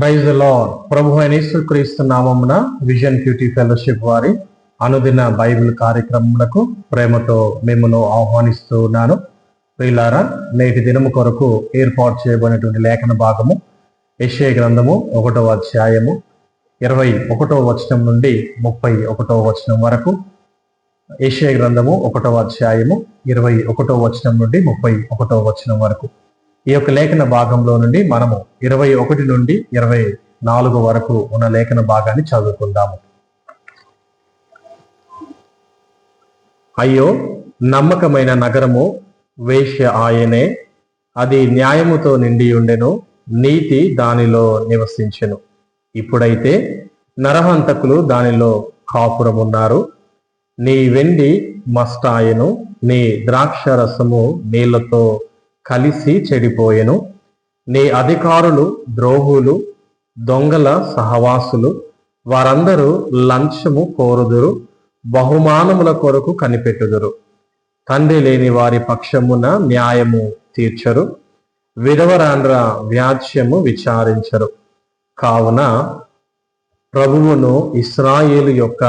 Praise the lord. ప్రభు అయిన యేసుక్రీస్తు నామమున విజన్ క్యూటీ ఫెలోషిప్ వారి అనుదిన బైబిల్ కార్యక్రమములకు ప్రేమతో మిమ్మల్ని ఆహ్వానిస్తూ ఉన్నాను. ప్రియులారా, నేటి దినము కొరకు ఏర్పాటు చేయబడినటువంటి లేఖన భాగము యెషయా గ్రంథము 1వ అధ్యాయము 21వ వచనం నుండి 31వ వచనం వరకు. యెషయా గ్రంథము 1వ అధ్యాయము 21వ వచనం నుండి 31వ వచనం వరకు. ఈ యొక్క లేఖన భాగంలో నుండి మనము 21 నుండి 24 వరకు ఉన్న లేఖన భాగాన్ని చదువుకుందాము. అయ్యో, నమ్మకమైన నగరము వేశ్య ఆయనే, అది న్యాయముతో నిండి ఉండెను, నీతి దానిలో నివసించెను. ఇప్పుడైతే నరహంతకులు దానిలో కాపురమున్నారు. నీ వెండి మస్తాయను, నీ ద్రాక్షరసము నీళ్లతో కలిసి చెడిపోయెను. నీ అధికారులు ద్రోహులు, దొంగల సహవాసులు, వారందరూ లంచము కోరుదురు, బహుమానముల కొరకు కనిపెట్టుదురు. తండ్రి లేని వారి పక్షమున న్యాయము తీర్చరు, విధవరాండ్ర వ్యాజ్యము విచారించరు. కావున ప్రభువును, ఇశ్రాయేలు యొక్క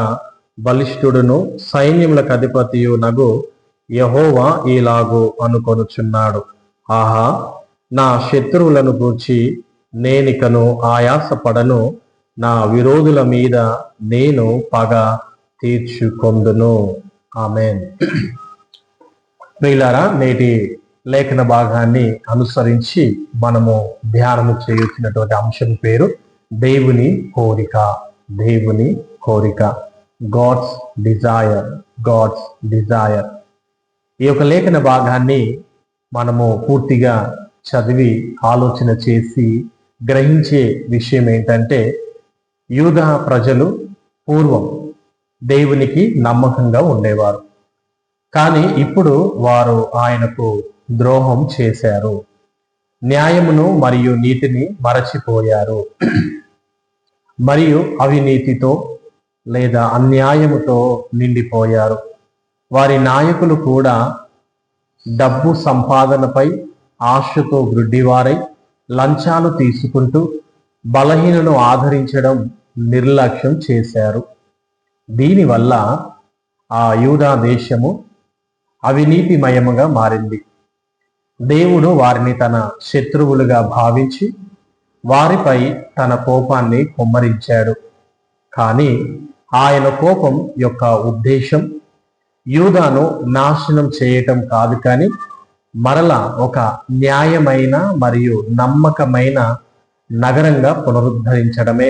బలిష్ఠుడును, సైన్యములకు అధిపతియు నగు యెహోవా ఇలాగు అనుకొనుచున్నాడు. ఆహా, నా శత్రువులను గూర్చి నేనికను ఆయాసపడను, నా విరోధుల మీద నేను పగ తీర్చుకొందును. ఆమేన్. ప్రియులారా, నేటి లేఖన భాగాన్ని అనుసరించి మనము ధ్యానము చేయుచున్నటువంటి అంశం పేరు దేవుని కోరిక. దేవుని కోరిక, గాడ్స్ డిజైర్. God's Dzire. ఈ యొక్క లేఖన భాగాన్ని మనము పూర్తిగా చదివి ఆలోచన చేసి గ్రహించే విషయం ఏంటంటే, యూదా ప్రజలు పూర్వం దేవునికి నమ్మకంగా ఉండేవారు, కానీ ఇప్పుడు వారు ఆయనకు ద్రోహం చేశారు. న్యాయమును మరియు నీతిని మరచిపోయారు, మరియు అవినీతితో లేదా అన్యాయముతో నిండిపోయారు. వారి నాయకులు కూడా డబ్బు సంపాదనపై ఆశతో గ్రుడ్డివారై లంచాలు తీసుకుంటూ బలహీనను ఆదరించడం నిర్లక్ష్యం చేశారు. దీనివల్ల ఆ యూదా దేశము అవినీతిమయముగా మారింది. దేవుడు వారిని తన శత్రువులుగా భావించి వారిపై తన కోపాన్ని కుమ్మరించాడు. కానీ ఆయన కోపం యొక్క ఉద్దేశం యూదాను నాశనం చేయటం కాదు, కానీ మరలా ఒక న్యాయమైన మరియు నమ్మకమైన నగరంగా పునరుద్ధరించడమే.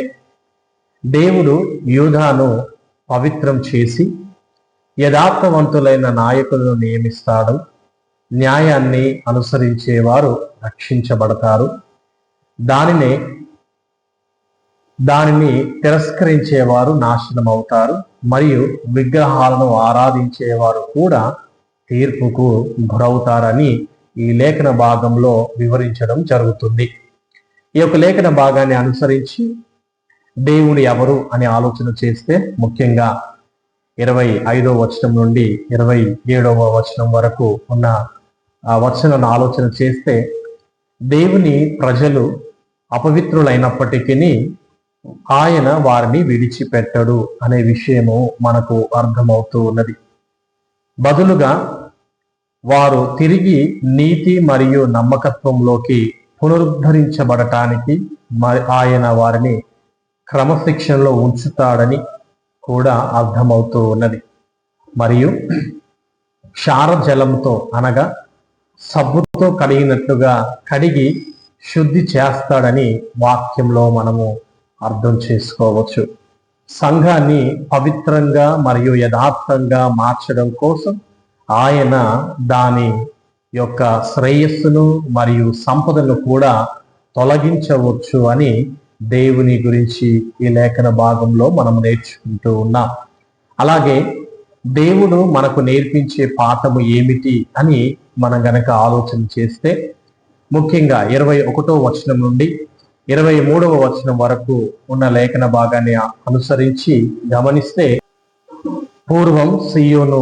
దేవుడు యూదాను పవిత్రం చేసి యథార్థవంతులైన నాయకులను నియమిస్తాడు. న్యాయాన్ని అనుసరించేవారు రక్షించబడతారు. దానిని తిరస్కరించేవారు నాశనం అవుతారు, మరియు విగ్రహాలను ఆరాధించేవారు కూడా తీర్పుకు గురవుతారని ఈ లేఖన భాగంలో వివరించడం జరుగుతుంది. ఈ యొక్క లేఖన భాగాన్ని అనుసరించి దేవుడు ఎవరు అని ఆలోచన చేస్తే, ముఖ్యంగా 25వ వచనం నుండి 27వ వచనం వరకు ఉన్న ఆ వచనాలను ఆలోచన చేస్తే, దేవుని ప్రజలు అపవిత్రులైనప్పటికీ ఆయన వారిని విడిచిపెట్టడు అనే విషయము మనకు అర్థమవుతూ ఉన్నది. బదులుగా వారు తిరిగి నీతి మరియు నమ్మకత్వంలోకి పునరుద్ధరించబడటానికి ఆయన వారిని క్రమశిక్షణలో ఉంచుతాడని కూడా అర్థమవుతూ ఉన్నది. మరియు క్షారజలంతో అనగా సబ్బుతో కడిగినట్లుగా కడిగి శుద్ధి చేస్తాడని వాక్యంలో మనము అర్థం చేసుకోవచ్చు. సంఘాన్ని పవిత్రంగా మరియు యథార్థంగా మార్చడం కోసం ఆయన దాని యొక్క శ్రేయస్సును మరియు సంపదను కూడా తొలగించవచ్చు అని దేవుని గురించి ఈ లేఖన భాగంలో మనం నేర్చుకుంటూ ఉన్నాం. అలాగే దేవుడు మనకు నేర్పించే పాఠము ఏమిటి అని మనం గనక ఆలోచన చేస్తే, ముఖ్యంగా 21వ వచనం నుండి 23వ వచనం వరకు ఉన్న లేఖన భాగాన్ని అనుసరించి గమనిస్తే, పూర్వం సియోను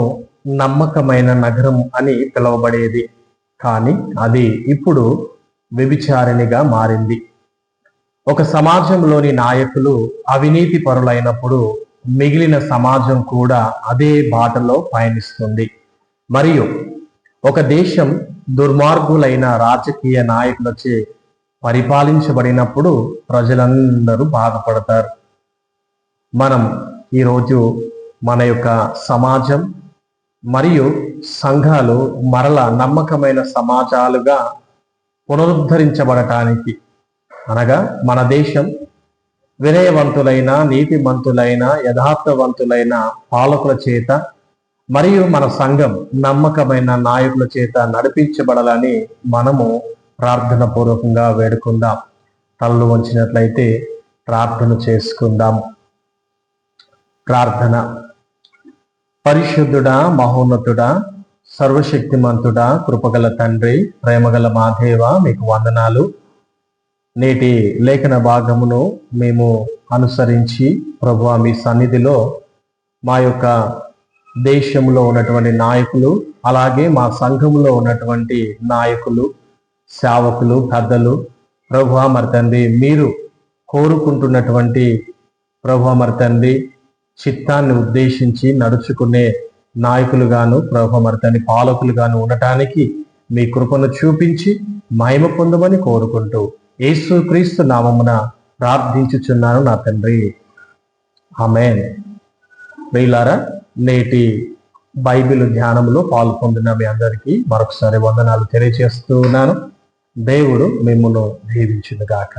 నమ్మకమైన నగరం అని పిలువబడేది, కానీ అది ఇప్పుడు వ్యభిచారిణిగా మారింది. ఒక సమాజంలోని నాయకులు అవినీతి పరులైనప్పుడు మిగిలిన సమాజం కూడా అదే బాటలో పయనిస్తుంది. మరియు ఒక దేశం దుర్మార్గులైన రాజకీయ నాయకులచే పరిపాలించబడినప్పుడు ప్రజలందరూ బాధపడతారు. మనం ఈరోజు మన యొక్క సమాజం మరియు సంఘాలు మరల నమ్మకమైన సమాజాలుగా పునరుద్ధరించబడటానికి, అనగా మన దేశం వినయవంతులైన, నీతిమంతులైన, యథార్థవంతులైన పాలకుల చేత మరియు మన సంఘం నమ్మకమైన నాయకుల చేత నడిపించబడాలని మనము ప్రార్థన పూర్వకంగా వేడుకుందాం. తలలు వంచినట్లయితే ప్రార్థన చేసుకుందాం. ప్రార్థన. పరిశుద్ధుడా, మహోన్నతుడా, సర్వశక్తిమంతుడా, కృపగల తండ్రి, ప్రేమగల మా దేవ, మీకు వందనాలు. నేటి లేఖన భాగమును మేము అనుసరించి ప్రభువా మీ సన్నిధిలో మా యొక్క దేశంలో ఉన్నటువంటి నాయకులు, అలాగే మా సంఘంలో ఉన్నటువంటి నాయకులు, సేవకులు, పెద్దలు, ప్రభువా మరి తండ్రి మీరు కోరుకుంటున్నటువంటి ప్రభువా మరి తండ్రి చిత్తాన్ని ఉద్దేశించి నడుచుకునే నాయకులుగాను, ప్రభువా మరి తండ్రి పాలకులుగాను ఉండటానికి మీ కృపను చూపించి మహిమ పొందమని కోరుకుంటూ యేసుక్రీస్తు నామమున ప్రార్థించుచున్నాను నా తండ్రి, ఆమేన్. ప్రియులారా, నేటి బైబిల్ ధ్యానంలో పాల్పొందిన మీ అందరికీ మరొకసారి వందనాలు తెలియజేస్తూ ఉన్నాను. దేవుడు మిమ్మల్ని దీవించును గాక.